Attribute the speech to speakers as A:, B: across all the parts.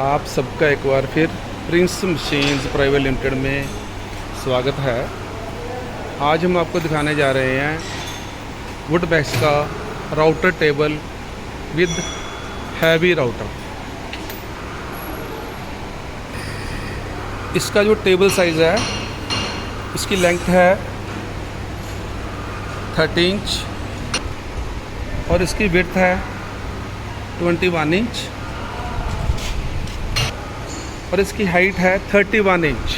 A: आप सबका एक बार फिर प्रिंस मशीन्स प्राइवेट लिमिटेड में स्वागत है। आज हम आपको दिखाने जा रहे हैं वुडबैक्स का router table with heavy router. इसका जो टेबल साइज़ है, इसकी लेंथ है 30 इंच और इसकी विड्थ है 21 इंच और इसकी हाइट है 31 इंच।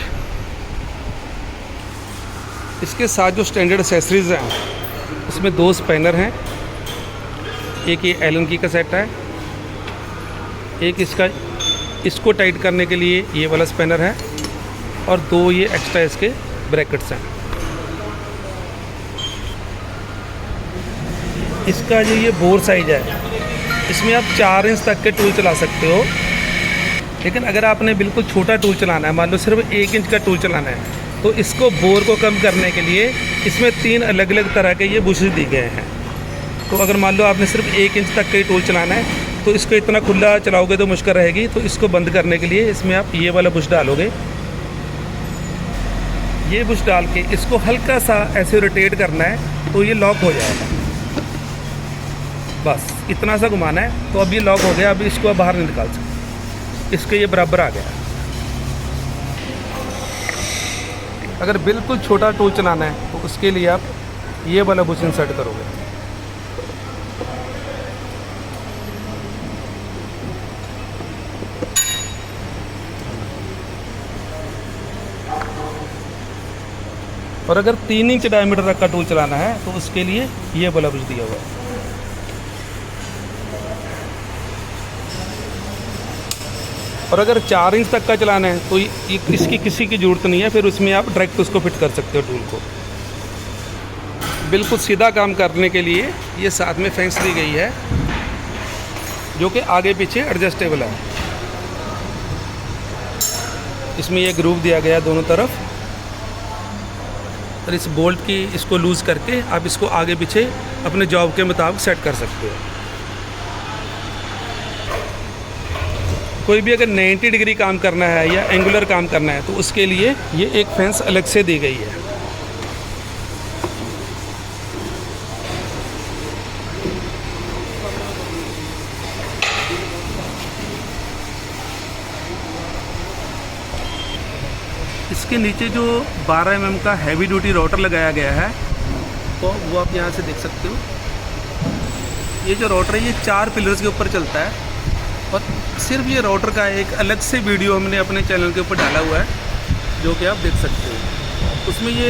A: इसके साथ जो स्टैंडर्ड एक्सेसरीज़ हैं, इसमें 2 स्पैनर हैं, एक ये एलन की का सेट है, एक इसको टाइट करने के लिए ये वाला स्पैनर है और 2 ये एक्स्ट्रा इसके ब्रैकेट्स हैं। इसका जो ये बोर साइज़ है, इसमें आप 4 इंच तक के टूल चला सकते हो। लेकिन अगर आपने बिल्कुल छोटा टूल चलाना है, मान लो सिर्फ 1 इंच का टूल चलाना है, तो इसको बोर को कम करने के लिए इसमें 3 अलग अलग तरह के ये बुशेस दी गए हैं। तो अगर मान लो आपने सिर्फ 1 इंच तक का ही टूल चलाना है, तो इसको इतना खुला चलाओगे तो मुश्किल रहेगी। तो इसको बंद करने के लिए इसमें आप ये वाला बुश डालोगे। ये बुश डाल के इसको हल्का सा ऐसे रोटेट करना है तो ये लॉक हो जाएगा। बस इतना सा घुमाना है तो अब ये लॉक हो गया। अब इसको बाहर नहीं निकाल सकते, इसके ये बराबर आ गया। अगर बिल्कुल छोटा टूल चलाना है तो उसके लिए आप ये वाला बुश इंसर्ट करोगे। और अगर 3 इंच डायमीटर तक का टूल चलाना है तो उसके लिए ये वाला बुश दिया हुआ है। और अगर 4 इंच तक का चलाना है तो इसकी किसी की ज़रूरत नहीं है, फिर उसमें आप डायरेक्ट उसको फिट कर सकते हो टूल को। बिल्कुल सीधा काम करने के लिए ये साथ में फेंस दी गई है जो कि आगे पीछे एडजस्टेबल है। इसमें ये ग्रूव दिया गया है दोनों तरफ और इस बोल्ट की इसको लूज़ करके आप इसको आगे पीछे अपने जॉब के मुताबिक सेट कर सकते हो। कोई भी अगर 90 डिग्री काम करना है या एंगुलर काम करना है तो उसके लिए ये एक फेंस अलग से दी गई है। इसके नीचे जो 12 mm का हैवी ड्यूटी रोटर लगाया गया है, तो वो आप यहाँ से देख सकते हो। ये जो रोटर है ये 4 पिलर्स के ऊपर चलता है और सिर्फ ये राउटर का एक अलग से वीडियो हमने अपने चैनल के ऊपर डाला हुआ है जो कि आप देख सकते हो। उसमें ये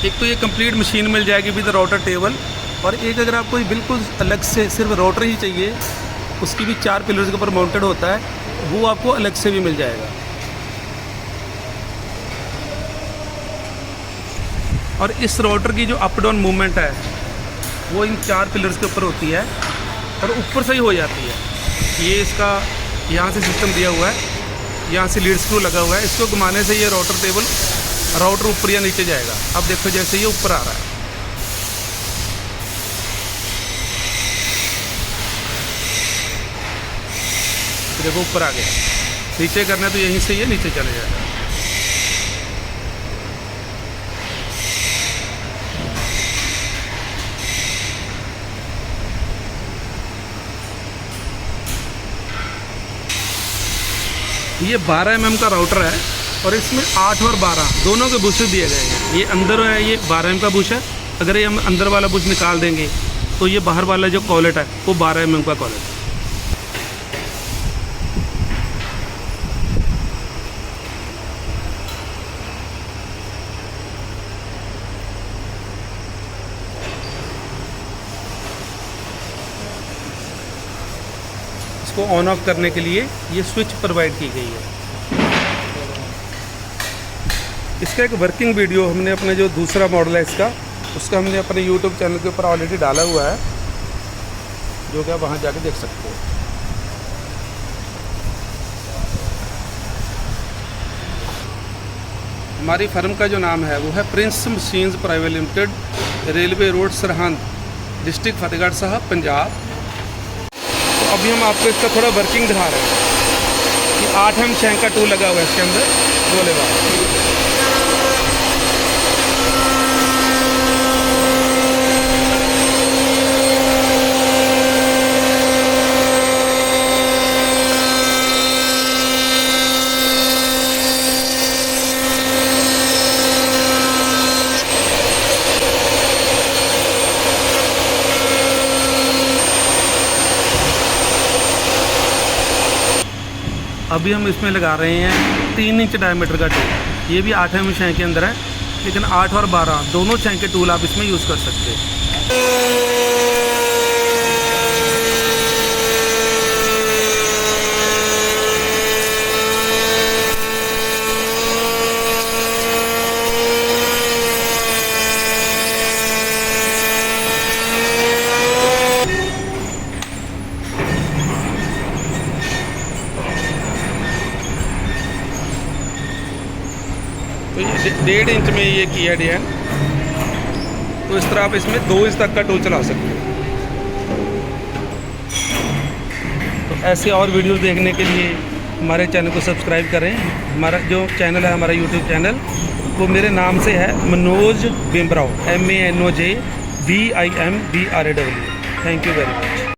A: एक तो ये कंप्लीट मशीन मिल जाएगी विद राउटर टेबल, और एक अगर आपको बिल्कुल अलग से सिर्फ राउटर ही चाहिए, उसकी भी 4 पिलर्स के ऊपर माउंटेड होता है, वो आपको अलग से भी मिल जाएगा। और इस राउटर की जो अप डाउन मूवमेंट है वो इन 4 पिलर्स के ऊपर होती है और ऊपर से ही हो जाती है। ये इसका यहाँ से सिस्टम दिया हुआ है, यहाँ से लीड स्क्रू लगा हुआ है। इसको घुमाने से ये राउटर ऊपर या नीचे जाएगा। अब देखो जैसे ये ऊपर आ रहा है, देखो ऊपर आ गया। नीचे करना है तो यहीं से ये नीचे चले जाएगा। ये 12 mm का राउटर है और इसमें 8 और 12 दोनों के बुश दिए गए हैं। ये अंदर है, ये 12 mm का बुश है। अगर ये हम अंदर वाला बुश निकाल देंगे तो ये बाहर वाला जो कॉलेट है वो 12 mm का कॉलेट है। इसको ऑन ऑफ करने के लिए ये स्विच प्रोवाइड की गई है। इसका एक वर्किंग वीडियो हमने अपने जो दूसरा मॉडल है उसका हमने अपने YouTube चैनल के ऊपर ऑलरेडी डाला हुआ है, जो कि आप वहाँ जाके देख सकते हो। हमारी फर्म का जो नाम है वो है Prince machines private limited, railway road Sirhind, district Fatehgarh Sahib, Punjab. तो अभी हम आपको इसका थोड़ा वर्किंग दिखा रहे हैं कि 8 mm शैंक का टूल लगा हुआ है इसके अंदर, गोले वाला। अभी हम इसमें लगा रहे हैं 3 इंच डायमीटर का टूल। ये भी 8 mm शैंक के अंदर है, लेकिन 8 और 12 दोनों शैंक के टूल आप इसमें यूज़ कर सकते हैं। तो ये 1.5 इंच में ये किया डिजाइन, तो इस तरह आप इसमें 2 इंच तक का टूल चला सकते हो। तो ऐसे और वीडियोस देखने के लिए हमारे चैनल को सब्सक्राइब करें। हमारा जो चैनल है, हमारा यूट्यूब चैनल, वो मेरे नाम से है, Manoj Bimbraw, MANOJ BIMBRAW। Thank you very much.